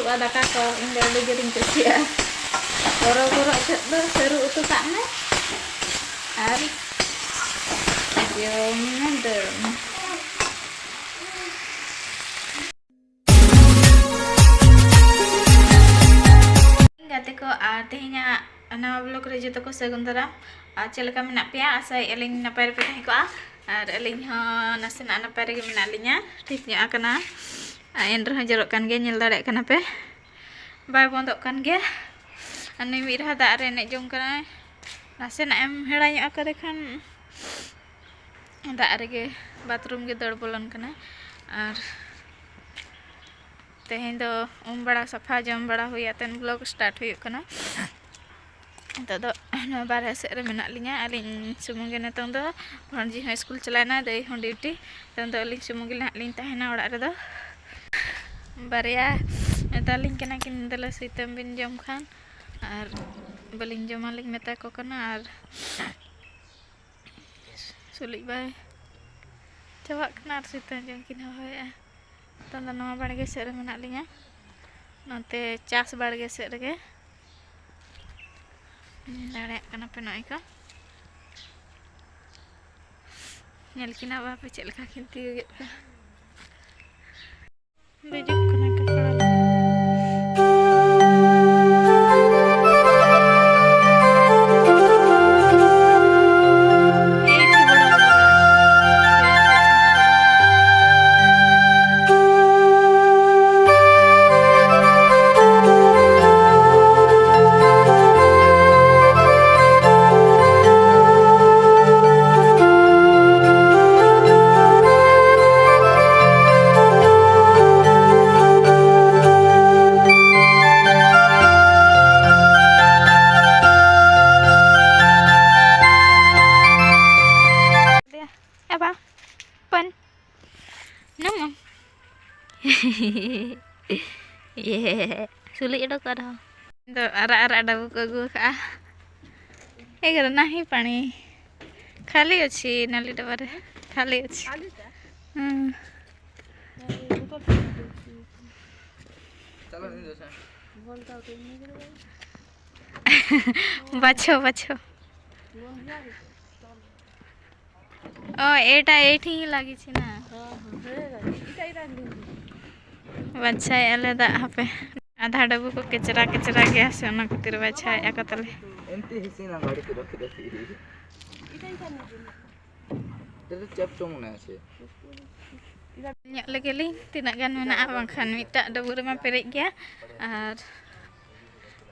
duduk ada kakak indah lu jadi kerja boro-boro itu seru itu sakne ari jom nanti gati ko tehnya nama blog rejo to ko sagun daram chel ka menak pia asai eling napay repetah ko ar eling ho nasena napay rege menak linya ठीक nya akana enro jarok kan ge nyel dare kana pe bay bondok kan ge ani mi rah da re nek jong kana nasena em hera nya akare kan da rege bathroom ge dor bolon kana ar तेहें दो बड़ा सफा जम बड़ा हुई तेन blog start हुई कना तो बारह सेरे मेना लिया अलिंग सुमुंगे नितों दो भणजी हाई स्कूल चलाना दे हूँ ड्यूटी तो अलिंग सुमुंगे लिंग तहना ओड़ा रे दो बारिया दालिंग कना किन दला सीतम बिन जम खान और बलिंग जमा लिंग मेता को कना और सुलिक बाय चवक कना सीतम जम किन होया तंदा नवा बाड़गे सेरे मेना लिया नोते चास बाड़गे सेरे दाड़े कना पे नई का नेल किना बापे चेल का खिंती बेजुक कना का पड़ा sulit itu kada itu ara-ara ada buka gua karena hi pani खाली अच्छी नाली डबारे खाली अच्छी बाछो बाछो ओ एटा एठी ही लागी छी ना बाछा एले दा हापे आधा डबू को केचरा केचरा गया से ना खातिर बाछा एकतले एंती हिसिना गाड़ी के रखी रखी तेरे चप चोमने आछे nyak lagi li tidak gan mena bangkhan mita debu rema perik gya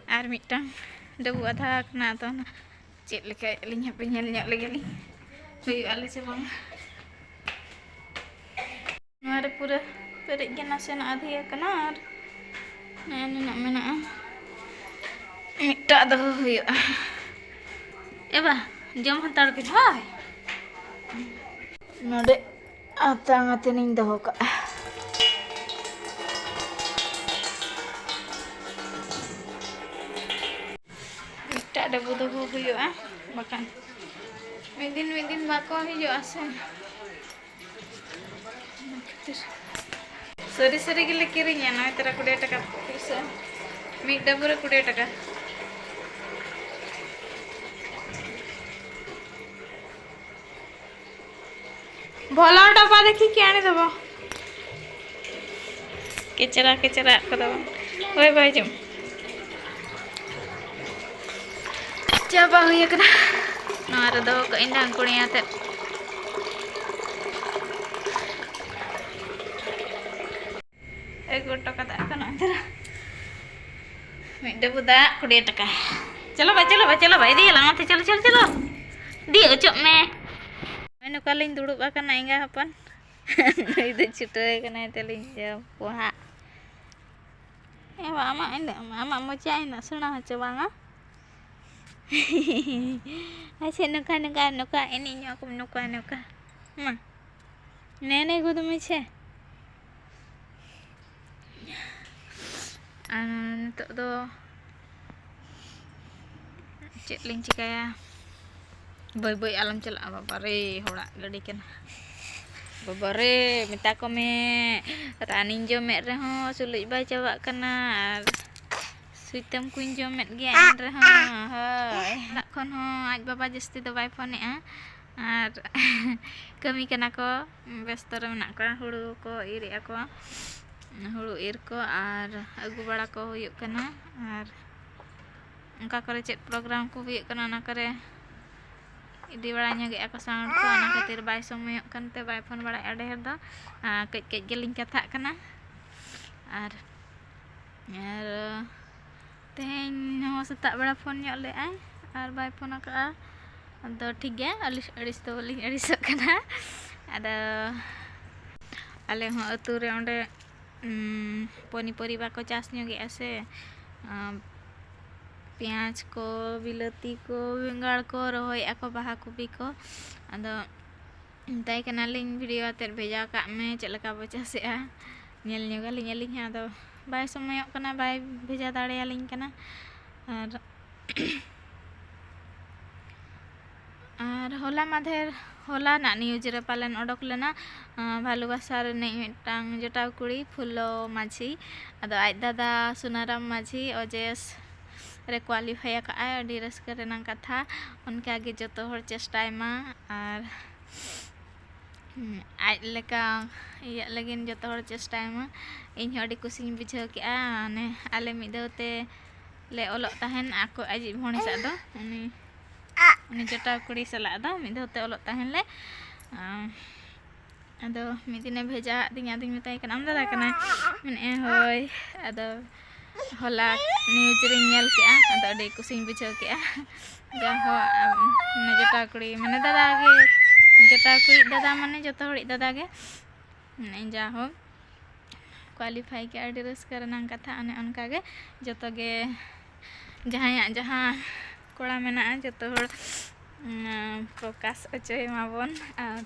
ar mitang debu adha kena to cek leka linya penyel nyak lagi li huyu ale se bang mare pura perik gya nase na adhi kena ar nak mena mita do huyu eba jom hantar ke hai node atang atening doh ka tak ada butuh huyu makan midin bako hiyo ase seri gile kirinya na tera 20 taka bisa mi dabura 20 taka भला डब्बा देखी क्या नहीं दबा केचरा केचरा को दबा ओए भाई जम चाबा हुई कना नार दो का इंडा कुड़िया ते एक गोटो का दा कना तेरा मिड बुदा 20 टका चलो भाई दी लांग ते चलो दी ओचो में मैंने कलिंग दुड़ुब आकना इंगा हपन इदे छुटय कना तेलिंग जम पोहा मामा mocha ina sena hace banga ase nuka ini nya aku nuka ma nene gudu meche untuk do cek ling cikaya boy alam celak apa re horak gadi kena Babare meta ko me raning jomet rehon suluj bay cawak kana ar suitem kuin jomet ge an rehon hoi nak kon ho aj baba jasti do bay phone ar kami kana ko besto re menak ko huru ko iri ako huru ir ko ar agu bara ko huyuk kana ar ongka kore cek program ko huyuk kana na kore di baranya ge ako sound ko ana khatir bay somoyok kan te bay phone bara ade do kej geling kathak kana ar teheng ho setak bara phone nyok le ai ar bay phone ka ado ठीक है alis to boleh arisok kana ada ale ho atu re onde poniପରିବା ko chas nyoge ase पियाज को बिलाती को बेंगाड़ को रोहई ako baha kopi ko ado tay kana link video ater भेजा का में चलका बचा से nyel nyoga linya ado bay somoyok kana bay भेजा dare aling kana ar hola madher hola na news re palen odok lena bhalobasa re mitang jotaw kuri phulo माझी ado aj dada sunaram माझी ojes रे qualify का आय अडी रस्कर रेनांग कथा उनके आगे जतो हर चेष्टाय मा आर आज लेका इया लगिन जतो हर चेष्टाय मा इन अडी कुसिंग बुझाव के ने आले मिदते ले ओलक ताहेन आको आज भोणी सा दो उनी जटा कुड़ी सला दो मिदते ओलक ताहेन ले अदो मिदिने भेजा दिnya दिं मिताय कना आम दादा कना मेने होय अदो होला न्यूज रे nyel के ado ade kusiñ बुझाव के jaho mane jota kuri mane dada ge jota kuri dada mane joto hori dada ge mane jaho qualify के ade raska renang katha ane onka ge joto ge jahaya jaha kora mena joto hor prokas ochoy mabon ar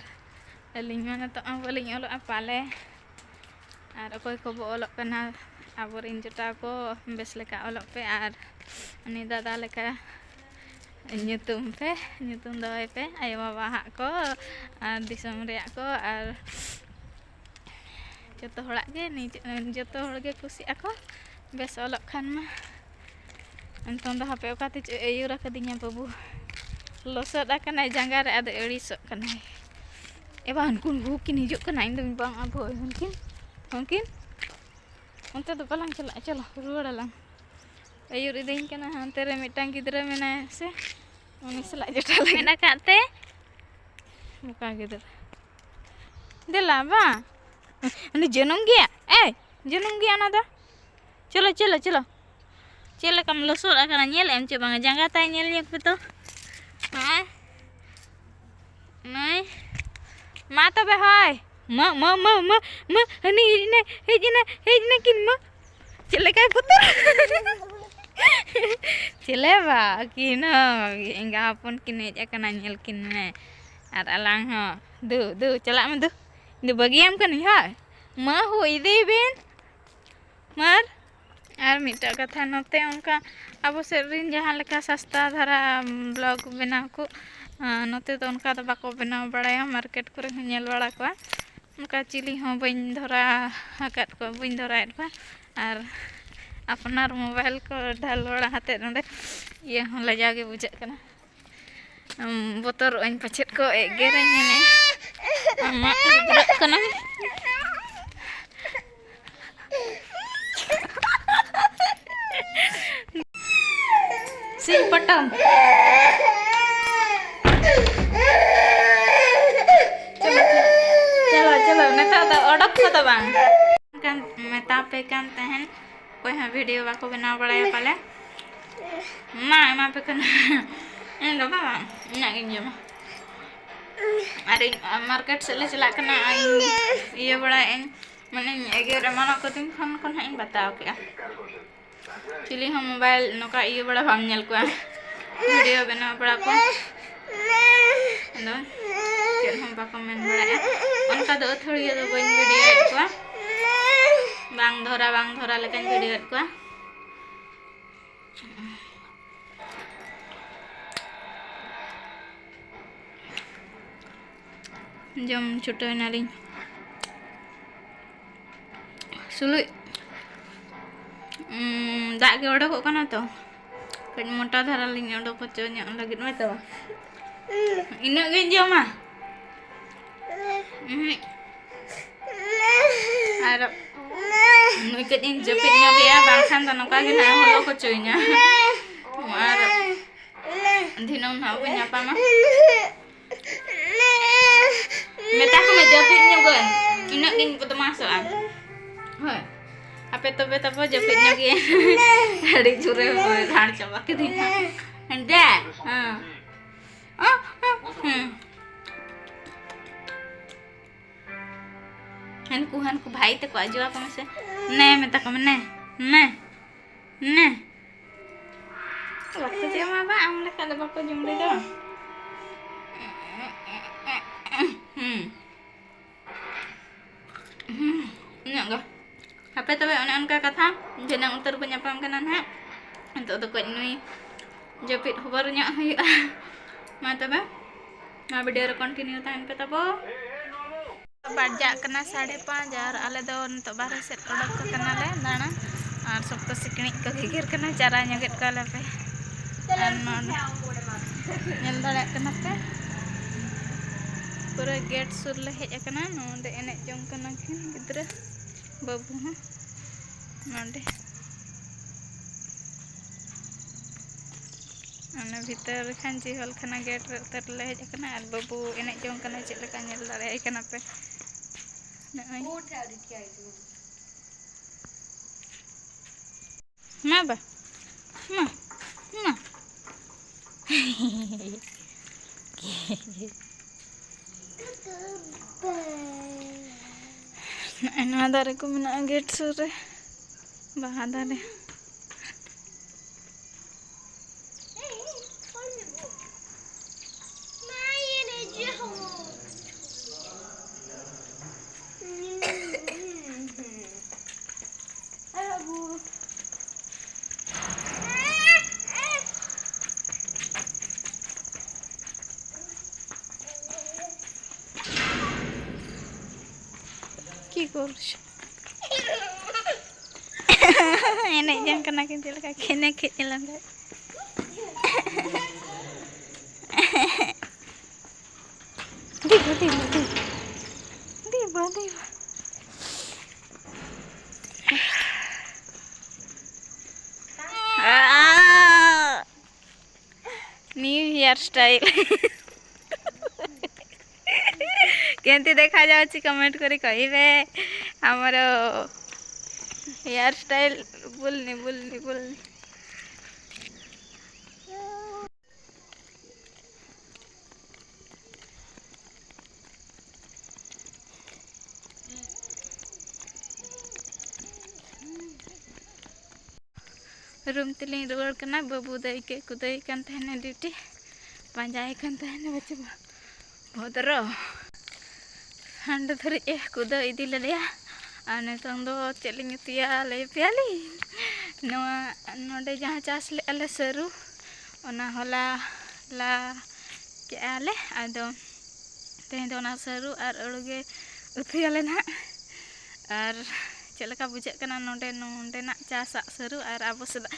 aling mana to aling olok apale ar okoy ko bo olok kana aborin jota ko bes leka olok pe ar ani dada leka nyutum doy pe ayo baba hak ko ar disom reak ko ar joto horak ge ni joto hor ge kusi ako bes olok khan ma entong da hape okati eyura kadinya babu losot akan ai janggar ada erisok kana eban kun bukin hijuk kana indung bang aboy mungkin onte तो पलंग चलो रुआड़ along Ayur इदिन कना हांते रे मिटांग गिदरा मेना से उनी सला जटा लगना काते मुका गिदर देला बा अनि जनम गया ना दा चलो चलो कम लसोर आकना nyel em ce bang jangga tay nyel nyek beto ha nai ma to be hoy ma ani hejina kin ma chele kai putar chele ba kin enga apon kin hej akana nyel kin ne ar alang ho du chalak me du bagiam kan ha ma ho ide ben mar ar mita katha note onka abo serin jahan leka sasta dhara blog bena ko note to onka do bako bena badaya market kore nyel bada ko उनका chilli हाँ बन धरा हकत को बन धरा और अपनार mobile को ढाल बड़ा हाथे नोडे ये हाँ लजा के बुझे कना बोतर इन पछेट को एगेरे ने अम्मा कना सिंह पटम चलो नेता तो ओडक को तो बांग kan meta pe kan tehen koy ha video bako bena badaya pale ma pe kan endo ba na ginjo are market sele chala kana iya bada en mane ege ramana ko tin kon ha in batao ke chili ha mobile noka iya bada bam nyel ko video bena bada ko endo ken hom bako men bada onka do thori do boin video ko bang dhora lekan video ko jom chutoy naling Sulit. Dak ge odok kana to. Kan motor dhara linya odok koconya lagi mah to. Ina ge joma. Harap ikutin jepitnya dia bangsan tanong kagi na holo koconya. Harap dinong na punya apa mah. Meta aku menjepitnya kan. Ina gin putu masuk ah. Hoi. Apa to beta po jepitnya ge. Hari cure hoy dhar coba ke dina. Anda. Hanku भाई तक आजू आप हमसे ने मैं तक ने waktu dia mah ba amle kada bako jumle do nyak ga apa to be on ka katha jenang utar punya pam kanan ha untuk to ko nui jepit hobar nyak hayu ma to ba na video continue tahan pe tabo bajak kena 5:30 और आले दो नतो बाहर set ओडक कना ले दाना और सब तो सिकनी को गिगिर कना चारा नगेट का पे नेल दाड़ा कना पे पूरा गेट सुर ले हेज कना नोंडे एने जों कना किन गिद्रा बाबू ह नोंडे अने भीतर खान जिहल खाना गेट रे उतर ले हेज कना और बाबू एने जों कना चेक लेका नेल दाड़ा कना पे Ma ba? Ma. Nah, dari ku mina gate sore. Bah dari. কি করছ এনে জাং কানা কিনতে লাগা খেনে খেলাম দিব न्यू हेयर स्टाइल केंती देखा जाउची कमेंट करी कहिबे हमर हेयर स्टाइल बुलनी रूम तिली रुआड़ कना बाबू दई के कुदई कान तहने ड्यूटी पांजाई कान तहने बच्चे भद्र हांड धरी कुदा इदी लेया और नितों दो चलिंग उतिया ले पियाली नोडे जहाँ चास ले आले सरू ओना होला ला के आले आदो तेहे दो ना सरू और अड़गे उतियाले ना और चलका बुझे कना नोडे ना चासा सरू और आबो सदा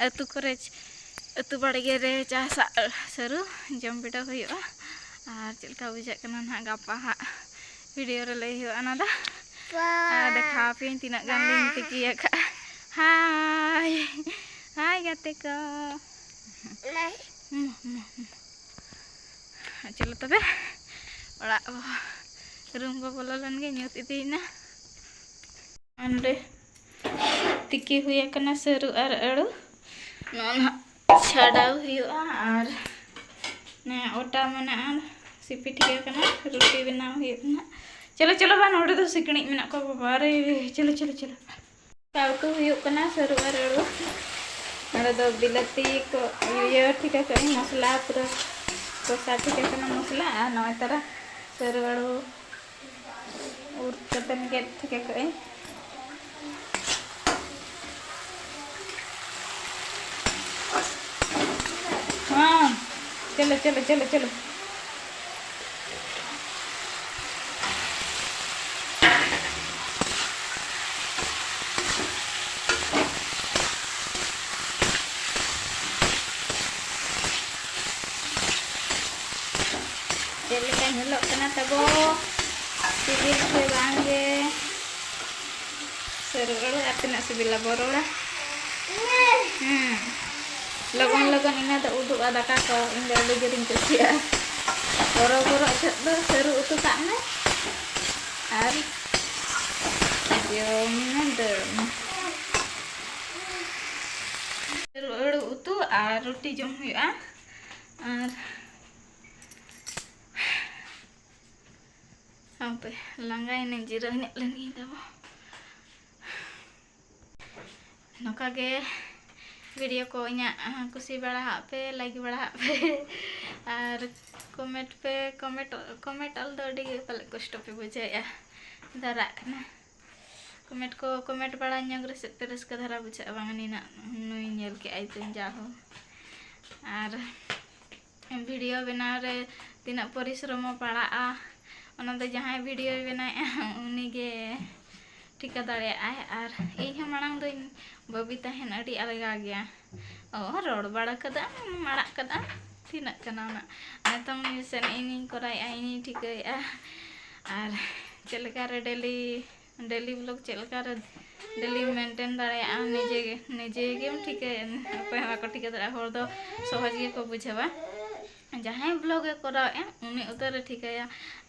अतु करे अतु बड़गे रे चासा सरू जम बिडा हुआ और चलका बुझे कना ना गापा हा वीडियो रे लई हुआ ना दा देखा पे तीना गान लिंक पे किया का हाय गाते को चलो तबे ओड़ा रूम को बोलो लन गे न्यूत इदीना अंडे तिकी हुई कना सरू और अड़ू नोना छाड़ाव हुआ और ने ओटा मना सिपी ठीक कना रोटी बनाव हुआ चलो बा नोडे तो सिकणी मेना को बाबा रे चलो काउको हुआ सरू और अड़ू नोडे दो बिलाती को ये ठीक है मसला पूरा कोसा ठीक है मसला नय तरह सरू अड़ू और कतन गेट ठीक है हाँ चलो nyelok kena tabo sibil ke bangge seru lah atina sibila borola logon ini ada uduk ada kakak ini ada jaring kecil boro cet do seru utu takna ari yom nandem seru utu roti jom ya sampai langgai neng jirahnya lagi tabo noka ge video ko nya kusi bada hape like bada hape ar comment al do adi pale kosto pe buja ya darak na comment bada nya gres teres ka dhara buja bang ni na nui nyel ke ai tun jaho ar video bena re tina परिश्रम पड़ा ona do jahay video bena uni ge टिका दाड़े are in मांग बाबी तहन अड़ी अलगा गया road बड़ा कदा माड़ा कदा तीना कना नितों सेन इन कराया इन ठिकाया और चलकार डेली ब्लॉग चलकार डेली मेंटेन दाड़े निजे गेम ठिका को टिका दाड़ा हर दो सहज गे को बुझावा जहाँ ब्लॉग कराए उन्नी उतर ठिकाया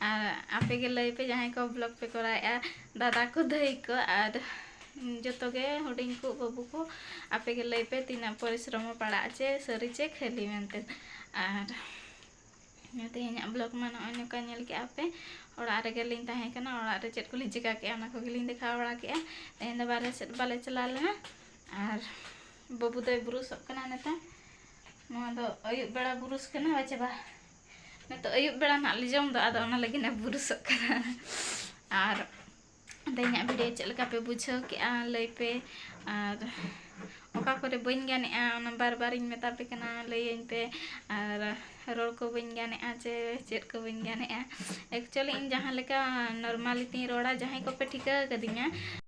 और आपे के लई पे जहाँ को ब्लॉग पे कराया दादा को दही को और जो गे हुडिंग को बाबू को आपे के लई पे तीना परिश्रम पड़ा चे सरी चे खेली मेनते और तेहना ब्लॉग में नॉय नका नेल के आपे ओड़ा रे लिंग ताहे कना ओड़ा रे चेट को लिंग चिका के ना को गिलिंग देखा बड़ा के तेहन द बारे से बाले चला लेना और बाबू दे ब्रुश कना नेता अयुब बेड़ा बुरुस कना बचे बा तो अयुब बेड़ा ना लिजम दो आदो ना लगी ना बुरुस कना और तेहना वीडियो चलका पे बुझो के लई पे और ओका करे बइन गाने बार बार इन मेता पे कना लईन पे और रोड को बइन गाने चे चेट को बइन गाने एक्चुअली इन जहाँ लेका नॉर्मली ती रोड़ा जहाँ को पे ठिका कदिया